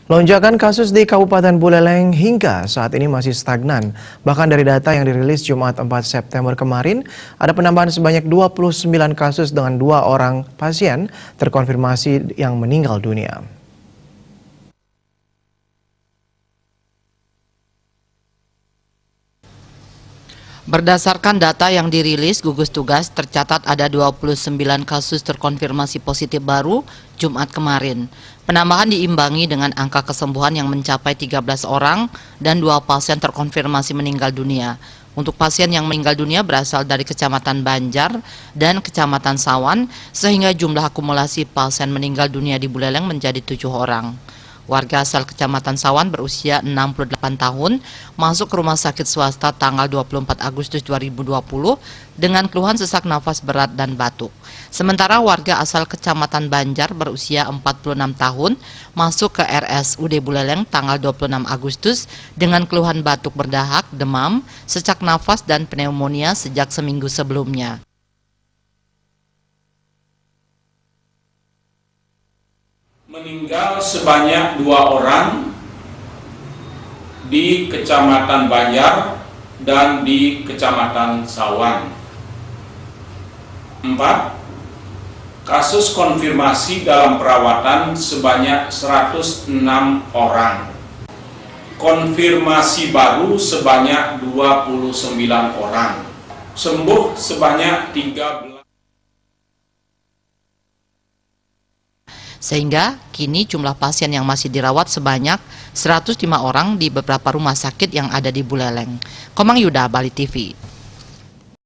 Lonjakan kasus di Kabupaten Buleleng hingga saat ini masih stagnan. Bahkan dari data yang dirilis Jumat 4 September kemarin, ada penambahan sebanyak 29 kasus dengan 2 orang pasien terkonfirmasi yang meninggal dunia. Berdasarkan data yang dirilis gugus tugas, tercatat ada 29 kasus terkonfirmasi positif baru Jumat kemarin. Penambahan diimbangi dengan angka kesembuhan yang mencapai 13 orang dan 2 pasien terkonfirmasi meninggal dunia. Untuk pasien yang meninggal dunia berasal dari Kecamatan Banjar dan Kecamatan Sawan, sehingga jumlah akumulasi pasien meninggal dunia di Buleleng menjadi 7 orang. Warga asal Kecamatan Sawan berusia 68 tahun masuk ke rumah sakit swasta tanggal 24 Agustus 2020 dengan keluhan sesak nafas berat dan batuk. Sementara warga asal Kecamatan Banjar berusia 46 tahun masuk ke RSUD Buleleng tanggal 26 Agustus dengan keluhan batuk berdahak, demam, sesak nafas dan pneumonia sejak seminggu sebelumnya. Meninggal sebanyak 2 orang di Kecamatan Banjar dan di Kecamatan Sawan. 4. Kasus konfirmasi dalam perawatan sebanyak 106 orang. Konfirmasi baru sebanyak 29 orang. Sembuh sebanyak 13. Sehingga kini jumlah pasien yang masih dirawat sebanyak 105 orang di beberapa rumah sakit yang ada di Buleleng. Komang Yuda, Bali TV.